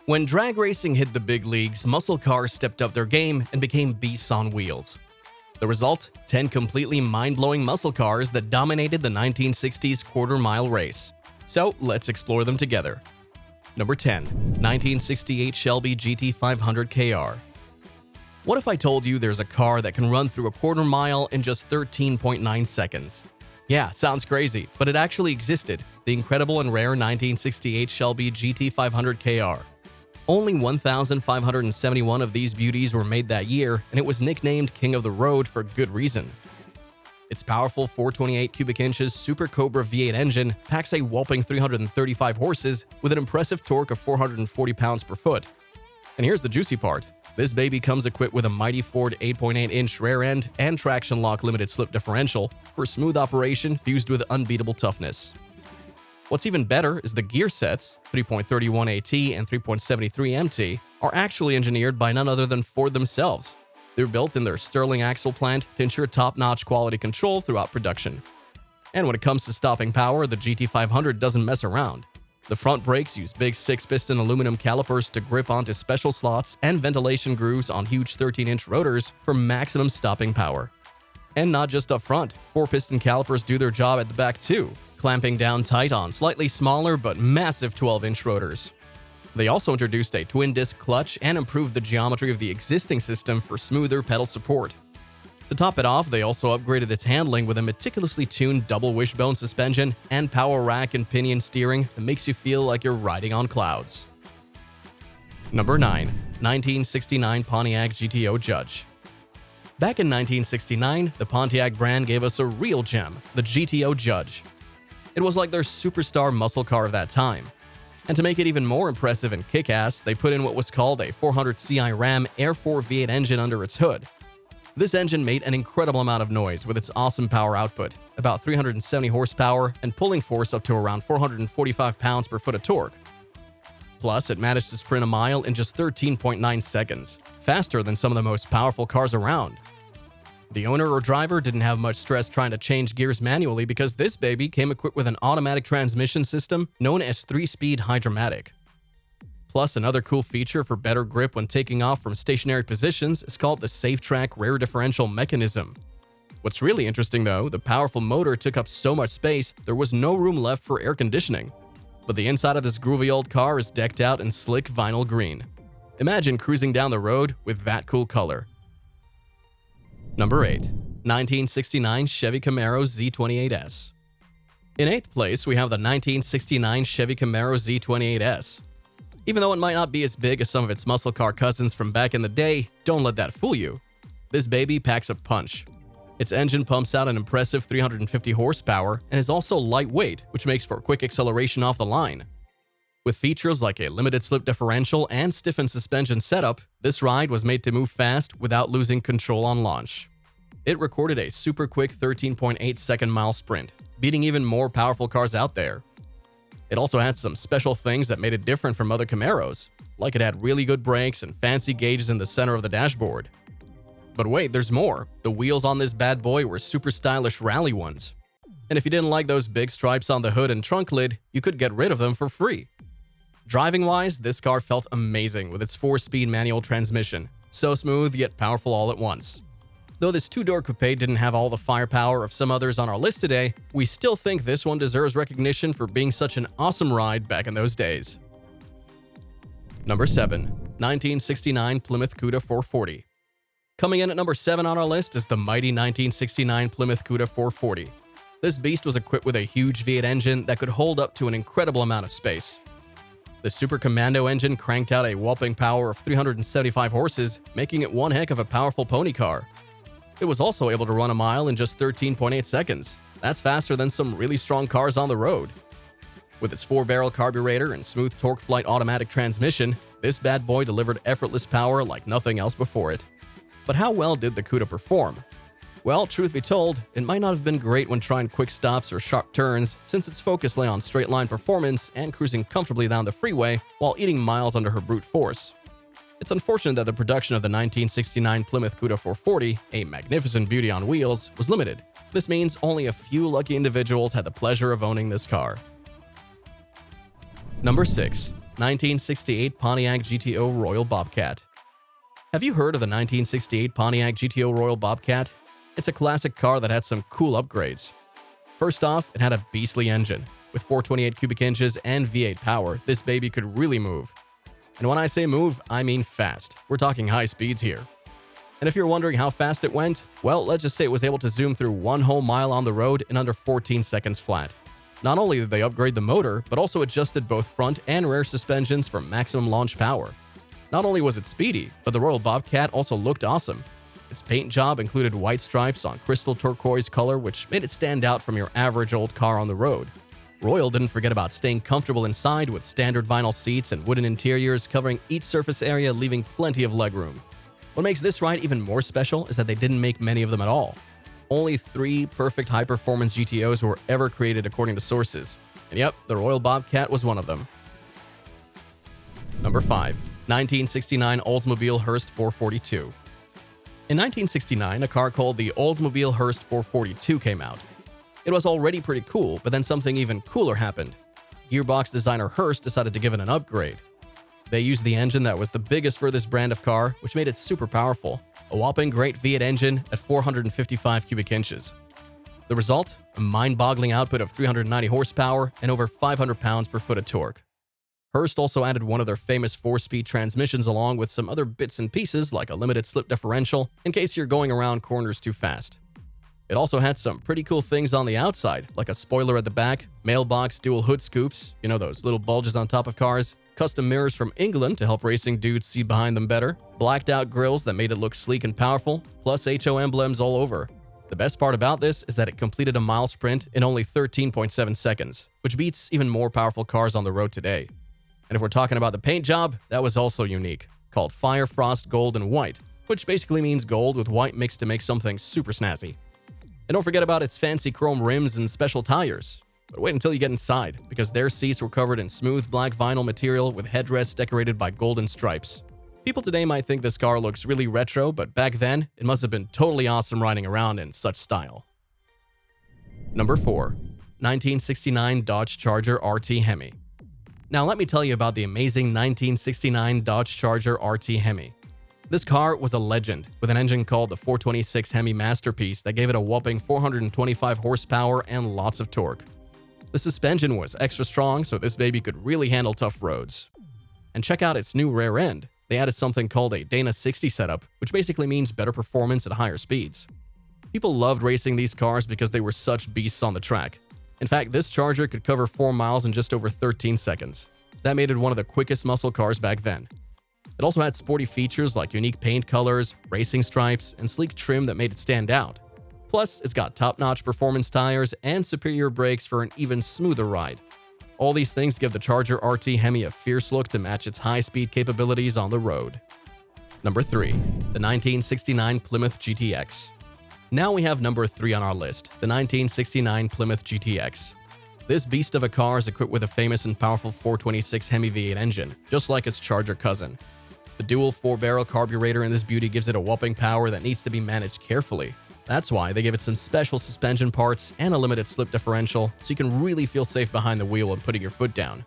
When drag racing hit the big leagues, muscle cars stepped up their game and became beasts on wheels. The result? 10 completely mind-blowing muscle cars that dominated the 1960s quarter-mile race. So, let's explore them together. Number 10. 1968 Shelby GT500 KR. What if I told you there's a car that can run through a quarter mile in just 13.9 seconds? Yeah, sounds crazy, but it actually existed, the incredible and rare 1968 Shelby GT500 KR. Only 1,571 of these beauties were made that year, and it was nicknamed King of the Road for good reason. Its powerful 428 cubic inches Super Cobra V8 engine packs a whopping 335 horses with an impressive torque of 440 pounds per foot. And here's the juicy part. This baby comes equipped with a mighty Ford 8.8-inch rear end and traction lock limited slip differential for smooth operation fused with unbeatable toughness. What's even better is the gear sets, 3.31 AT and 3.73 MT, are actually engineered by none other than Ford themselves. They're built in their Sterling axle plant to ensure top-notch quality control throughout production. And when it comes to stopping power, the GT500 doesn't mess around. The front brakes use big 6-piston aluminum calipers to grip onto special slots and ventilation grooves on huge 13-inch rotors for maximum stopping power. And not just up front, 4-piston calipers do their job at the back too, clamping down tight on slightly smaller but massive 12-inch rotors. They also introduced a twin-disc clutch and improved the geometry of the existing system for smoother pedal support. To top it off, they also upgraded its handling with a meticulously tuned double wishbone suspension and power rack and pinion steering that makes you feel like you're riding on clouds. Number 9. 1969 Pontiac GTO Judge. Back in 1969, the Pontiac brand gave us a real gem, the GTO Judge. It was like their superstar muscle car of that time. And to make it even more impressive and kick-ass, they put in what was called a 400 CI Ram Air 4 V8 engine under its hood. This engine made an incredible amount of noise with its awesome power output, about 370 horsepower and pulling force up to around 445 pounds per foot of torque. Plus, it managed to sprint a mile in just 13.9 seconds, faster than some of the most powerful cars around. The owner or driver didn't have much stress trying to change gears manually because this baby came equipped with an automatic transmission system known as 3-speed Hydromatic. Plus, another cool feature for better grip when taking off from stationary positions is called the Safe Track Rear Differential Mechanism. What's really interesting though, the powerful motor took up so much space there was no room left for air conditioning. But the inside of this groovy old car is decked out in slick vinyl green. Imagine cruising down the road with that cool color. Number 8. 1969 Chevy Camaro Z28S. In 8th place, we have the 1969 Chevy Camaro Z28S. Even though it might not be as big as some of its muscle car cousins from back in the day, don't let that fool you. This baby packs a punch. Its engine pumps out an impressive 350 horsepower and is also lightweight, which makes for quick acceleration off the line. With features like a limited slip differential and stiffened suspension setup, this ride was made to move fast without losing control on launch. It recorded a super quick 13.8 second mile sprint, beating even more powerful cars out there. It also had some special things that made it different from other Camaros, like it had really good brakes and fancy gauges in the center of the dashboard. But wait, there's more. The wheels on this bad boy were super stylish rally ones. And if you didn't like those big stripes on the hood and trunk lid, you could get rid of them for free. Driving-wise, this car felt amazing with its 4-speed manual transmission, so smooth yet powerful all at once. Though this 2-door coupe didn't have all the firepower of some others on our list today, we still think this one deserves recognition for being such an awesome ride back in those days. Number 7. 1969 Plymouth Cuda 440. Coming in at number 7 on our list is the mighty 1969 Plymouth Cuda 440. This beast was equipped with a huge V8 engine that could hold up to an incredible amount of space. The Super Commando engine cranked out a whopping power of 375 horses, making it one heck of a powerful pony car. It was also able to run a mile in just 13.8 seconds. That's faster than some really strong cars on the road. With its 4-barrel carburetor and smooth torque flight automatic transmission, this bad boy delivered effortless power like nothing else before it. But how well did the Cuda perform? Well, truth be told, it might not have been great when trying quick stops or sharp turns, since its focus lay on straight-line performance and cruising comfortably down the freeway while eating miles under her brute force. It's unfortunate that the production of the 1969 Plymouth Cuda 440, a magnificent beauty on wheels, was limited. This means only a few lucky individuals had the pleasure of owning this car. Number 6. 1968 Pontiac GTO Royal Bobcat. Have you heard of the 1968 Pontiac GTO Royal Bobcat? It's a classic car that had some cool upgrades. First off, it had a beastly engine. With 428 cubic inches and V8 power, this baby could really move. And when I say move, I mean fast. We're talking high speeds here. And if you're wondering how fast it went, well, let's just say it was able to zoom through 1 whole mile on the road in under 14 seconds flat. Not only did they upgrade the motor, but also adjusted both front and rear suspensions for maximum launch power. Not only was it speedy, but the Royal Bobcat also looked awesome. Its paint job included white stripes on crystal turquoise color, which made it stand out from your average old car on the road. Royal didn't forget about staying comfortable inside with standard vinyl seats and wooden interiors covering each surface area, leaving plenty of legroom. What makes this ride even more special is that they didn't make many of them at all. Only 3 perfect high-performance GTOs were ever created according to sources. And yep, the Royal Bobcat was one of them. Number 5. 1969 Oldsmobile Hurst 442. In 1969, a car called the Oldsmobile Hurst 442 came out. It was already pretty cool, but then something even cooler happened. Gearbox designer Hurst decided to give it an upgrade. They used the engine that was the biggest for this brand of car, which made it super powerful. A whopping great V8 engine at 455 cubic inches. The result? A mind-boggling output of 390 horsepower and over 500 pounds per foot of torque. Hurst also added one of their famous 4-speed transmissions along with some other bits and pieces like a limited slip differential in case you're going around corners too fast. It also had some pretty cool things on the outside, like a spoiler at the back, mailbox dual hood scoops, you know those little bulges on top of cars, custom mirrors from England to help racing dudes see behind them better, blacked out grills that made it look sleek and powerful, plus HO emblems all over. The best part about this is that it completed a mile sprint in only 13.7 seconds, which beats even more powerful cars on the road today. And if we're talking about the paint job, that was also unique, called Fire Frost Gold and White, which basically means gold with white mixed to make something super snazzy. And don't forget about its fancy chrome rims and special tires. But wait until you get inside, because their seats were covered in smooth black vinyl material with headrests decorated by golden stripes. People today might think this car looks really retro, but back then, it must have been totally awesome riding around in such style. Number 4. 1969 Dodge Charger RT Hemi. Now let me tell you about the amazing 1969 Dodge Charger RT Hemi. This car was a legend, with an engine called the 426 Hemi Masterpiece that gave it a whopping 425 horsepower and lots of torque. The suspension was extra strong, so this baby could really handle tough roads. And check out its new rear end. They added something called a Dana 60 setup, which basically means better performance at higher speeds. People loved racing these cars because they were such beasts on the track. In fact, this Charger could cover 4 miles in just over 13 seconds. That made it one of the quickest muscle cars back then. It also had sporty features like unique paint colors, racing stripes, and sleek trim that made it stand out. Plus, it's got top-notch performance tires and superior brakes for an even smoother ride. All these things give the Charger RT Hemi a fierce look to match its high-speed capabilities on the road. Number 3. The 1969 Plymouth GTX. Now we have number 3 on our list, the 1969 Plymouth GTX. This beast of a car is equipped with a famous and powerful 426 Hemi V8 engine, just like its Charger cousin. The dual 4-barrel carburetor in this beauty gives it a whopping power that needs to be managed carefully. That's why they give it some special suspension parts and a limited slip differential, so you can really feel safe behind the wheel when putting your foot down.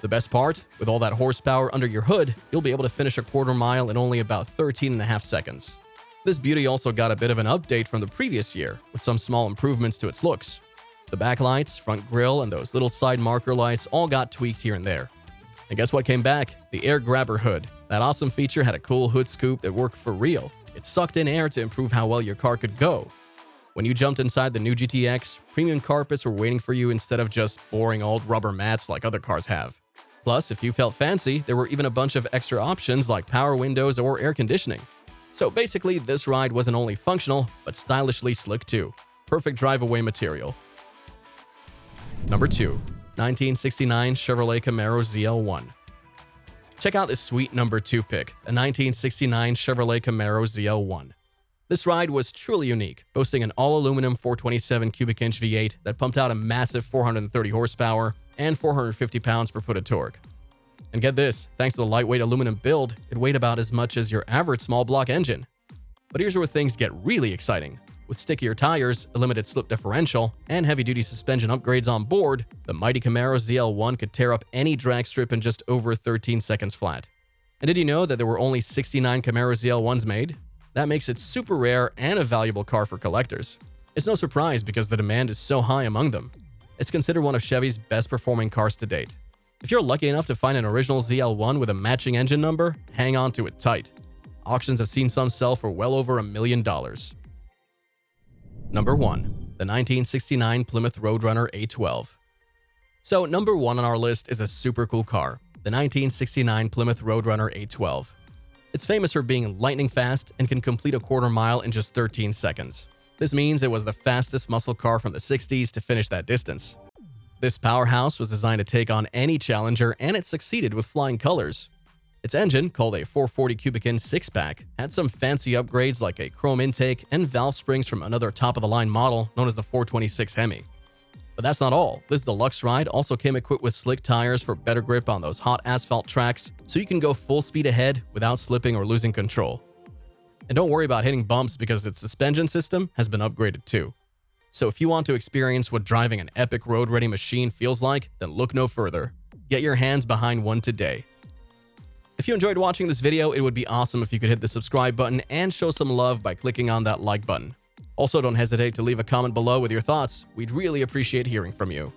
The best part? With all that horsepower under your hood, you'll be able to finish a quarter mile in only about 13.5 seconds. This beauty also got a bit of an update from the previous year, with some small improvements to its looks. The backlights, front grille, and those little side marker lights all got tweaked here and there. And guess what came back? The air grabber hood. That awesome feature had a cool hood scoop that worked for real. It sucked in air to improve how well your car could go. When you jumped inside the new GTX, premium carpets were waiting for you instead of just boring old rubber mats like other cars have. Plus, if you felt fancy, there were even a bunch of extra options like power windows or air conditioning. So basically, this ride wasn't only functional, but stylishly slick too. Perfect drive-away material. Number 2. 1969 Chevrolet Camaro ZL1. Check out this sweet number 2 pick, a 1969 Chevrolet Camaro ZL1. This ride was truly unique, boasting an all-aluminum 427 cubic inch V8 that pumped out a massive 430 horsepower and 450 pounds per foot of torque. And get this, thanks to the lightweight aluminum build, it weighed about as much as your average small block engine. But here's where things get really exciting. With stickier tires, a limited slip differential, and heavy-duty suspension upgrades on board, the mighty Camaro ZL1 could tear up any drag strip in just over 13 seconds flat. And did you know that there were only 69 Camaro ZL1s made? That makes it super rare and a valuable car for collectors. It's no surprise because the demand is so high among them. It's considered one of Chevy's best-performing cars to date. If you're lucky enough to find an original ZL1 with a matching engine number, hang on to it tight. Auctions have seen some sell for well over $1 million. Number 1. The 1969 Plymouth Roadrunner A12. So, number 1 on our list is a super cool car, the 1969 Plymouth Roadrunner A12. It's famous for being lightning fast and can complete a quarter mile in just 13 seconds. This means it was the fastest muscle car from the 60s to finish that distance. This powerhouse was designed to take on any challenger, and it succeeded with flying colors. Its engine, called a 440 cubic-inch six-pack, had some fancy upgrades like a chrome intake and valve springs from another top-of-the-line model known as the 426 Hemi. But that's not all. This deluxe ride also came equipped with slick tires for better grip on those hot asphalt tracks, so you can go full speed ahead without slipping or losing control. And don't worry about hitting bumps because its suspension system has been upgraded too. So if you want to experience what driving an epic road-ready machine feels like, then look no further. Get your hands behind one today. If you enjoyed watching this video, it would be awesome if you could hit the subscribe button and show some love by clicking on that like button. Also, don't hesitate to leave a comment below with your thoughts. We'd really appreciate hearing from you.